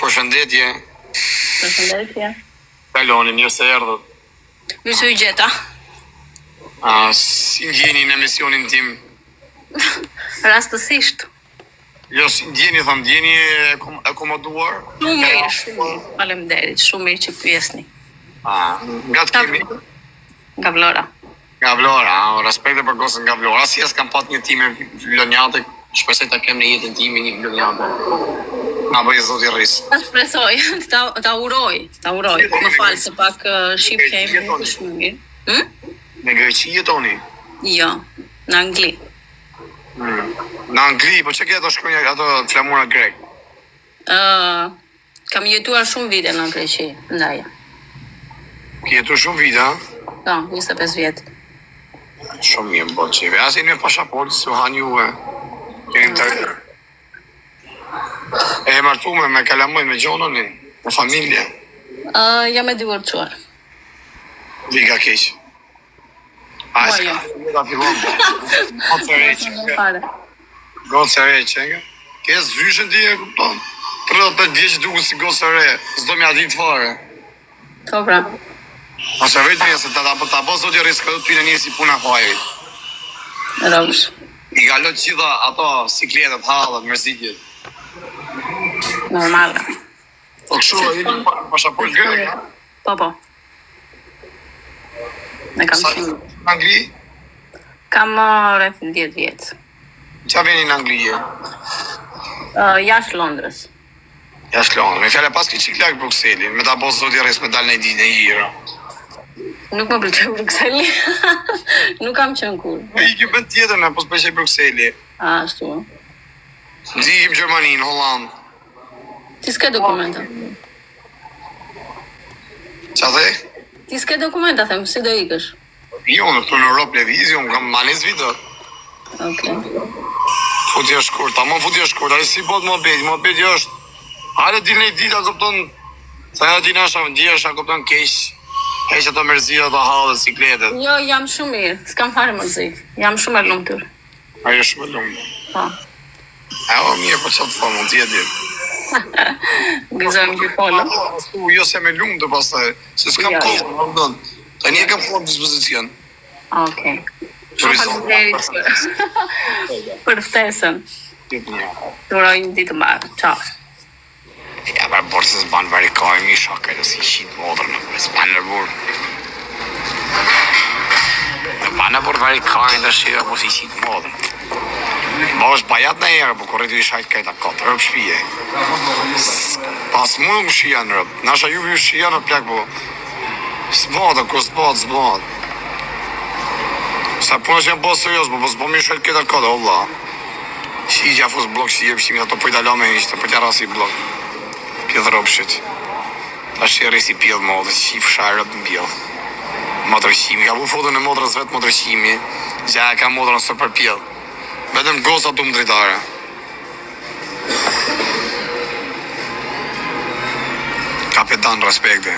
përshëndetje. Përshëndetje. Kaloni, mirë se erdhët. Mirë se u gjeta. Si ndjeni në emisionin tim? Rastësisht. Jo, si ndjeni, thëmë, ndjeni e komoduar? Shumë mirë. Faleminderit, shumë mirë që pyesni. Nga të kemi? Nga Vlora. Nga Vlora, respekte për gosën nga Vlora. Si jes kam pat një time vlonjate, shpresoj ta kem në jetën time një vlonjate. Na bëj zoti rris. Ta shpresoj, ta uroj. Më fal se pak shqip kemi shumë mirë. Në Greqi jetoni? Jo, në Angli. Në Angli, po që ke ato shkronja, ato flamura grek? Kam jetuar shumë vite në Greqi, ndaja. Ke jetuar shumë vite, ha? Po, 25 vjetë. Shumë mirë më bëtë qeve. Asin me pashaporti si u hanë juve. Keni të rrë. E martume me kalamojnë me gjononi, me familje. Jam e divorcuar. Vika keq. A e s'ka ta fillon po. Gocë e reqe, nga? Ke zyshën ti e kupton? 35 vjeqë duku si gocë e re. S'do mja ditë fare. Po pra. Ose vetë një se ta bo zoti riskë të ty në një si puna fajrit. Rogësh. I galot gjitha ato sikletet, halët, mërzitjet. Normale. Po kështu e një pashaport grek, ha? Po. Ne kam shumë. Në Angli? Kam rreth 10 vjetë. Qa veni në Angli je? Jashtë Londrës. Jashtë Londrës. Me fjale pas ke qiklak Brukselin, me ta bo zoti riskë me dal në i ditë në hira. Nuk më pëlqej Brukseli. Nuk kam qenë kur. I ke bën tjetër në po s'pëlqej Brukseli. Ashtu. Ndikim Gjermani, në Holland. Ti s'ke dokumenta. Qa the? Ti s'ke dokumenta, them, si do ikësh? Jo, në këtu në Europë levizio, më kam manis vitët. Okej. Futje shkurt, ale si bot më beti është. Ale din e dita, këpton, sa ja din asha ndjesha, këpton keq. Heq ato mërzia, ato halë, sikletet. Jo, jam shumë mirë, s'kam fare mërzi. Jam shumë e lumtur. Ajo shumë e lumë. Po. Mirë, po që të fa, mund t'je dit. Gëzëm që folëm. Jo se me lumë të pasaj, se s'kam kohë, më ndonë. Ta një kam kohë në dispozicion. Okej. Shumë faleminderit për ftesën. Të uroj një ditë mbarë. Ciao. Ja, bërë borë se s'banë vari kaj mi shakaj dhe si qitë modrë, s'banë në burë. Dhe banë në burë vari kaj dhe shira, po si qitë modrë. Ba është bajat në erë, po korritu i shajtë kajta kotë, rëpë shpije. Pas mu më shia në rëpë, nasha juve ju shia në plak, po s'badë, kur s'badë. Sa puna që janë bësë serios, po s'bo mi shajtë kajta kotë, Allah. Shi gja fusë blok, shi jepë shimi, ato po i dalo me ishte, po t'ja rasi blok. Pjellë ropshit. Ta shërë si pjellë modë, që i fsharët në pjellë. Motrëqimi, ka bu fotën e motrës vetë motrëqimi, gja ka motrën së për pjellë. Vetëm goza të më dritare. Kapetan, respekte.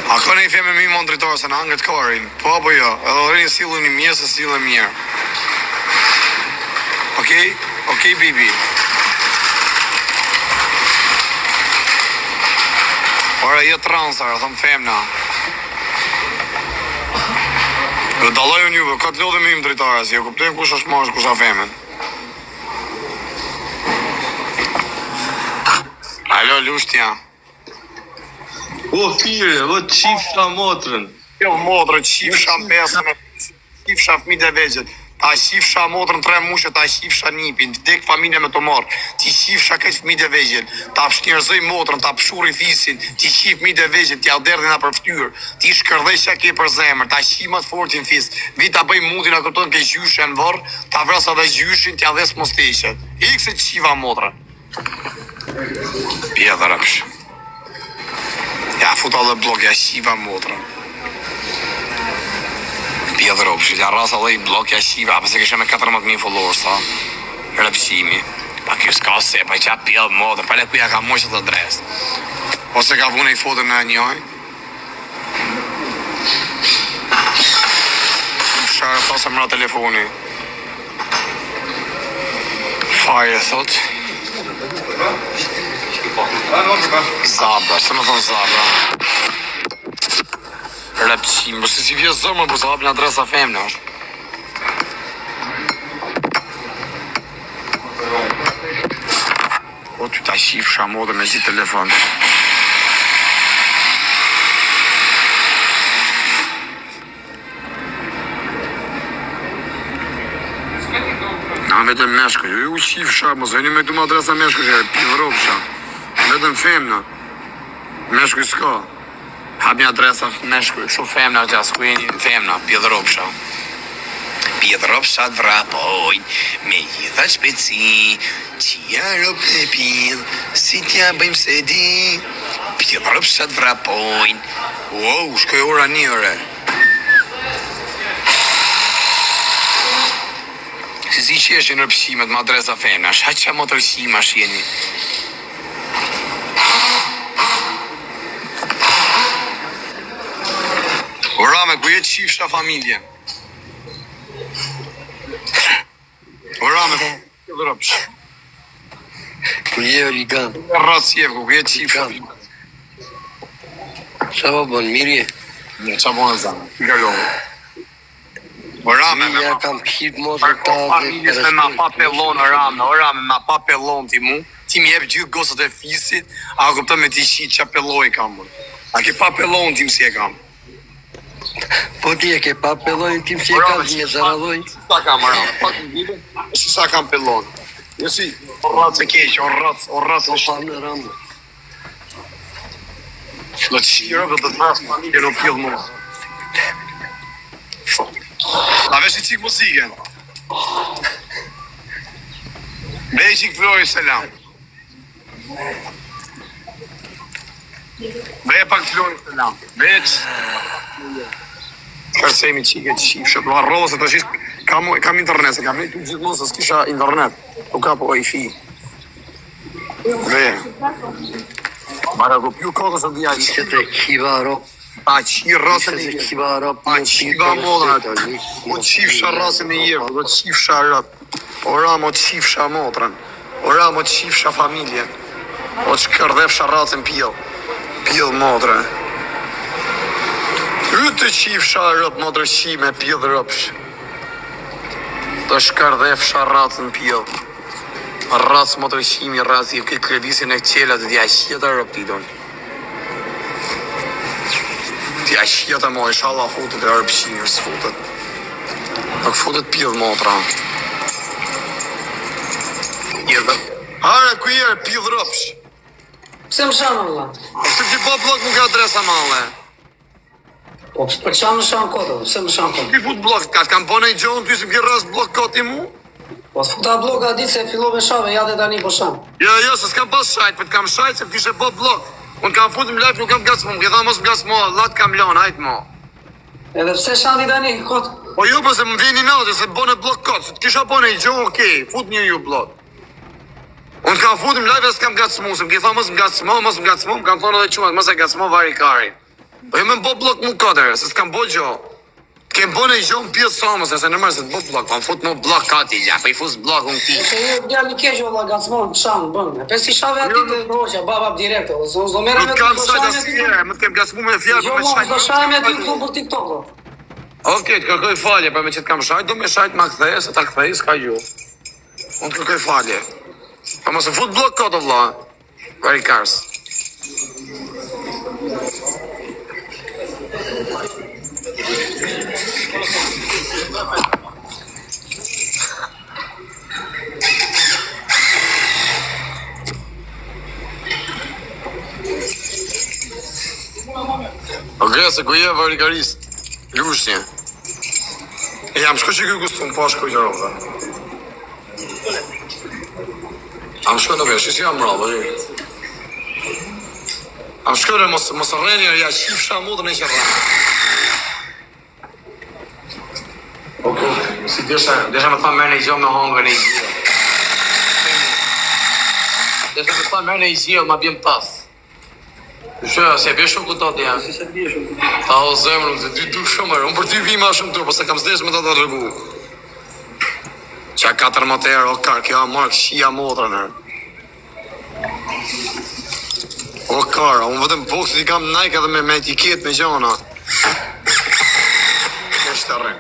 A këne i feme mi më dritare se në angët karin? Po jo, edhe rrinë silu një mirë se silu e mirë. Okej, bibi. Ora, jo transar, thëmë femna. Dhe daloju njëve, ka të lodhe me im dritare, si e kuptojnë kush është mash, kush është femen. Alo, lushtja. O, fire, o, qifsha motrën. Jo, motrën, qifsha pesën, qifsha fmit e vegjët. Ta qifsha motrën 3 mushe, ta qifsha nipin, vdek familje me të marë. Ti qifsha këtë fmit e vegjët, ta pëshnjërzoj motrën, ta pëshuri fisin, ti qif fmit e vegjët, ti auderdhin a për ftyrë, ti shkërdhej që ke për zemër, ta qimat fortin fis, vi ta bëj mutin a këton ke gjyshe në vërë, ta vrasa dhe gjyshin, ti adhes mosteqet. Ik se qiva motrën. Pje dhe rëpsh. Ja, futa dhe blok, ja qiva motrën. Pje dhe rëpsh, ja rasa dhe i blok, ja qiva, apëse kështë me 14.000 followers, sa? Rëpshimi. Pa kjo s'ka se, pa i qa pjellë motrën, pa le kuja ka moqët dhe dres. Ose ka vune i fotën në njoj. Fsharë, thosë mëra telefoni. Fire, thot. Zabra, se më thonë zabra. Repqim, bërë si vje zërë, për se hapin adresa femne është. O, ty ta shifsha modë me zi telefon. Na vetëm meshkë, ju shifsha, mos veni me këtu më adresa meshkë, që e pidhropsha. Vetëm femna. Meshkë s'ka. Hapi adresa meshkë, kështu femna që as ku jeni femna, pidhropsha. Pidhropshat vrapojnë, me gjitha shpeci, qia rop në pidh, si t'ja bëjmë se di. Pidhropshat vrapojnë. Wow, shkoj ora njëre. Si që është në rëpshimet më adresa femna, shaq që më të rëpshima shjeni. Orame, ku jetë qifsha familje? Orame, ku jetë rëpsh? Ku je Origan? Rratë jevë, ku jetë qifsha familje? Qa po bon, mirje? Një, qa bonë zanë, i gallohë. Orame, me Ja ma kam hip mos për ta familjes me ma pa pelon, orame, ma pa pelon ti mu. Ti mi jep gjithë gosët e fisit, a kuptoj me ti shi qa peloj kam bërë. A ke pa pelon tim si e kam. Po ti e ke pa pellojnë tim si e kam një zaradoj? Sa kam orame, pak në vibe, shi sa kam pelon. Jo si, o rratë se keq, o rratë Po se pa në ramë. do të shiro dhe të të mërë familje në pjellë mu. A vesh i qik muzikën. Bej qik Flori selam. Bej pak Flori selam. Bej kërcemi qike qifshë. Për arrozë të shishë. Kam internet, se kam një të gjithmonë se s'kisha internet. U ka po Wi-Fi. Bej. Mara ku pju kodës e dhja Që të kiva rop. A qi rrasën e Që të jetë. kiva rop. A qiva modra. O qifsha rrasën e jetë. O qifsha rrët. Ora mo qifsha motrën. Ora mo qifsha familjen. O qëkërdefsha rrasën pjell. Pjell motrë. Ytë qifsha rrët motrë qime pjell rëpsh. Të shkërdefsha rrasën pjell. Rrasë motrë qimi rrasë i këtë krevisin e qelat dhe dja qjetë rrëp tidon. Tja qjetë mo, inshallah futet e rëpshimi s'futet. Nuk futet pjell motra. Hare, ku jere, pjell rëpsh. Pse më shanë, vëlla? Se ti pa blok nuk ka adresa male. Po, për çfarë më shanë kodë? Pse më shanë kodë? Ti fut blok, ka kam bënë i gjohën, ty se m'ke rast blok koti mu? Po, s'futa bloka ditë se fillove shave, ja dhe tani po shanë. Jo, se s'kam pas shajt, për t'kam shajt se t'ishe po blok. Unë kam fut më live, nuk kam gacmu, m'ke tha mos m'gacmo, lat kam lanë, hajt mo. Edhe pse shanë di tani, kodë? Po ju përse më vini natë, se bënë blok kot, se t'kisha bënë i gjohën, okej, fut një ju blok. Unë kam fut më live, s'kam gacmu, se m'ke tha mos m'gacmo, më kam thonë edhe qumat, mos e gacmo vari kari. Po ju me m'bo blok mu kodër, se s'kam bo gjohë. Kem bënë i gjohën pjesë somës, se në mërë se t'bo blok, pa më fut mu blok kati, ja, pa i fus blok unë ti. Se ju djallë një keqë, vëlla, gacmon, shanë, bënë. E pesi shave ati të roqja, babab direkte, vëlla, s'do mera me Nuk të kam do shajt shanë me asnjëherë, më të kem gacmu me fjalë, Jo, po me mo, shajt. s'do shanë me ty këtu për TikTok, vëlla. Okej, të kërkoj falje, për me që të kam shajt, do me shajt ma kthej, se ta kthej, s'ka ju. Unë të kërkoj falje. Pa mos e fut blok kodo, vlla. Very cars. Okej, se ku je varikarist. Lushnje. E jam shko që kjo gustum, po shko që rove. Am shko në vesh, jam rove, Am shko në mos rreni, ja qifsha mudën e që rrani. Si desha me tha mërë në i gjohë me hongë në i gjilë. Desha me tha mërë në i gjilë, ma bjem pas. Shë, se e bje shumë këtot jam. Ta o zemrë, të dy du shumë, unë për ty vi ma shumë tur, po se kam zdesh me ta të rëgu. Qa 4 moterë, o kar, kjo a mark, shia motrën, O kara, unë vetëm boksit I kam Nike edhe me etiket me gjana. Është të rrim.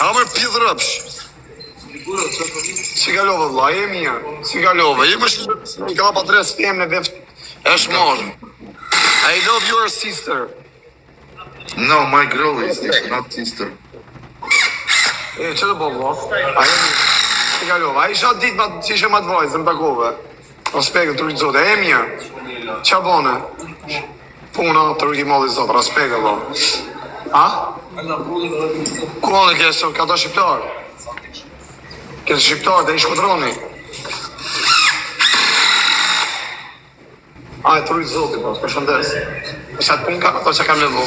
Hamër pjith rëpsh. Si kalove, vla, e mirë. Si kalove, je më shumë. I ka pa dres fem në veft. Është morë. I love your sister. No, my girl is not sister. E, që të po, vla? A e mirë. Si kalove, a isha ditë ma që ishe ma të vajzë, më takove. O spekë, të rritë zote, e mirë. Qa bone? Puna, të rritë I malli zote, raspekë, vla. A? Ku anë e kjesë, ka ta shqiptarë? Kjesë shqiptarë, dhe I shkotroni. Aj, të rritë zoti, po, për shëndes. Sa të punë ka, ato që kam levo.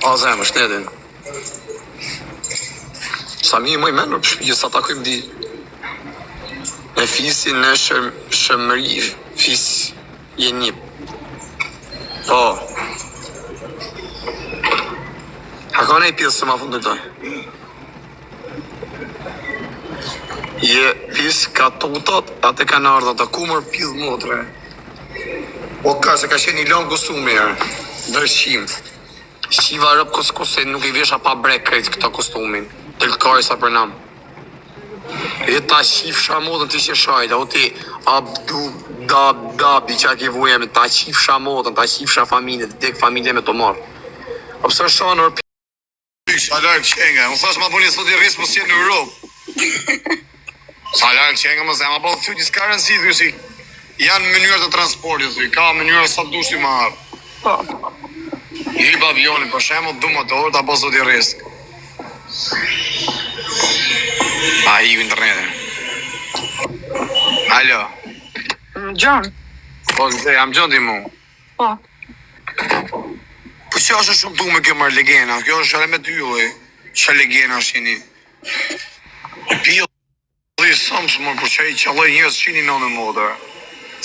O, zemë, shtetin. Sa mi më I menur për shpijë, sa takojmë di. Në fisin në shëmëri, fis jenip. Po. Haka ne I pjesë se ma fundu këtoj. Je pis ka totat, atë ka në ardha të kumër pidh motre. O ka, se ka qenë I lanë kostumi e, dërshim. Shiva rëpë kësë nuk I vesha pa brek krejt këta kostumin. Të lëkari sa për nam. E ta shifsha modën të ishe shajta, o ti abdu, dabi, që a ke vujeme, ta shifsha modën, ta shifsha familje, të dek familje me të marë. O pësë shanë orë Sa larkë qenga, unë thash ma bëni sot I rrisë mos jenë në Europë. Sa larkë qenga më zemë, ma bëllë thyti s'ka rëndësi, thuj si janë mënyrë të transportit, thuj, ka mënyrë sa dush t'i marë. I hipa avionin, për shemë, du motor, ta bëllë sot I rrisë. A I internetin. Alo. John. Po, jam John ti mu. Po. Po që është shumë tu me kjo mërë legena, kjo është edhe me ty ujë, që legena është jeni. Pio, dhe I sëmës më për që I qëlloj njës që jeni në në modër.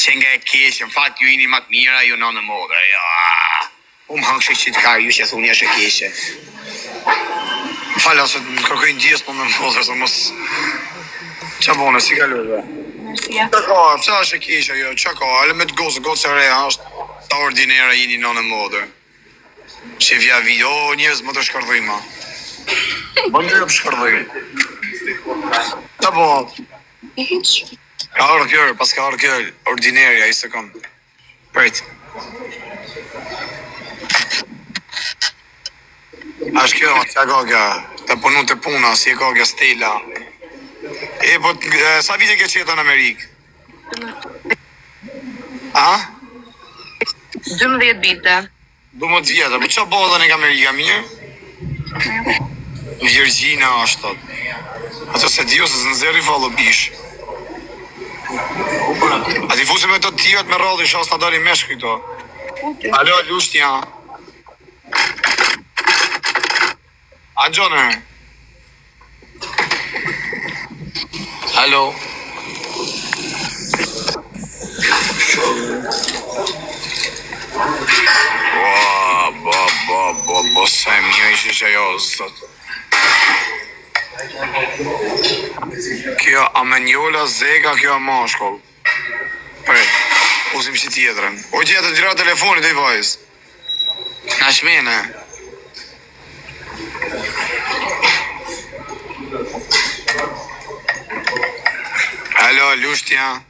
Që nga e keshë, në fakt ju jeni matë mira, ju në në modër, ja. Umë hangë që qitë ka, ju që thunë jeshë e keshë. Më falë, asë të më kërkojnë gjithë në modër, se mos... Qa bone, si kalurve? Mërësia. Që ka, pësa është e keshë, jo, që ka, ale me të gosë e reja është, ta ordinera jeni në në modër. Që vja video, njëzë më të shkërdhoj ma. Më njërë për shkërdhoj. Ta po, Hiq. ka arë kërë, pas ka arë kërë, ordinerja, I sekund. Përjt. Ashtë kjo, që ka kja, të punu të puna, si e ka kja stela. E, po, sa vite ke qetë në Amerikë? A? 12 vite. 12 vjetë, po që bëhë dhe në Amerika mirë? Virgjina është tot. Ato se dio se në zeri fallo bish. A ti fusi me të tijat me radhë I shas të dali me shkri to. Alo, lushtja. A gjone? Alo. Bo, sa e mirë ishë që jo, sot. Kjo amenjola zeka, kjo a mashkull. Prej, usim që tjetërën. O që jetë të gjera telefonit e I vajzë. Në shmene. Alo, lushtja.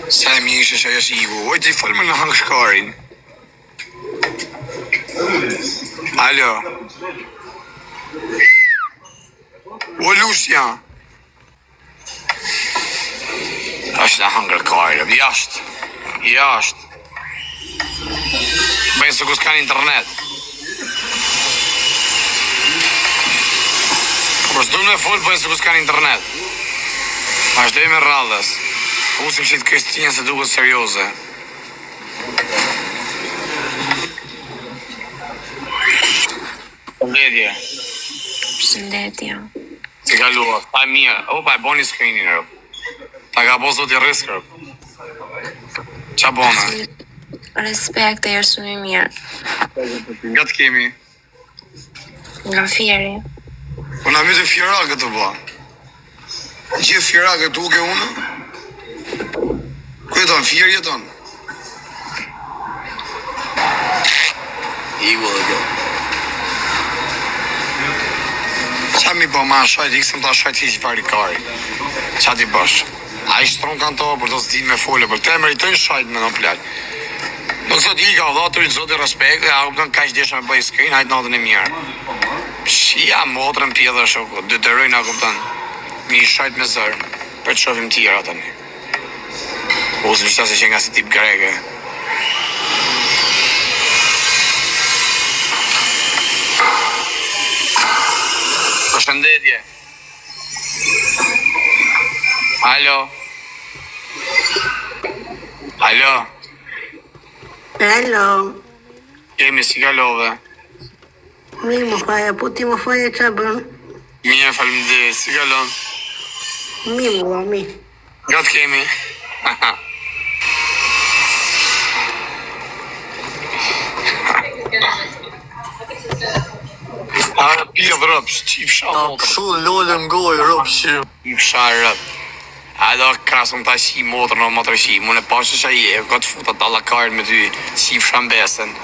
Sa e mi ishe që është Ivo, oj ti falë me në hangë shkarin. Alo. O lushtja. është në hangër karin, jashtë. Jashtë. Bëjnë së kus kanë internet. Por s'du me full, bëjnë së kus kanë internet. Vazhdoj me rrallës. Usim që të Kristinja se duket serioze. Përshëndetje. Përshëndetje. Si kalua, ta e mirë. Opa, e boni screenin, rëp. Ta ka po zot I risk, rëp. Qa bone? Respekt e jërë shumë I mirë. Nga të kemi? Nga Fieri. Unë a mytë fjerake të ba. Gjithë fjerake të uke unë? Ku jeton, fjer jeton? Qa mi bë ma shajt, ikësëm ta shajt hiq varikari. Qa ti bësh? A i shtron kanë to, për të s'di me fole, për te meritojnë shajt me në plak. Nuk zot i ka dhatërin, zot i respekt, a kupton ka që desha me bëj skrin, hajt natën e mirë. Shia motrën pjedhe shoku, detyrojnë a kupton. Mi shajt me zërë, për të shofim tjera tani. Ose në qëta se që nga si tip greke. Përshëndetje. Alo. Alo. Alo, Jemi si kalove. mi më faja, po ti më faja qa bën? Mirë, faleminderit, si kalon? Mi më va, mi. Nga të kemi? A, pia rëpsh, qif shamot. Kështu lolën gojë, rëpë që. Qif sharëp. A do krasëm ta shi motrën o motrë shi. Mune pashë që je, këtë futa të allakarën me ty, qif shambesen.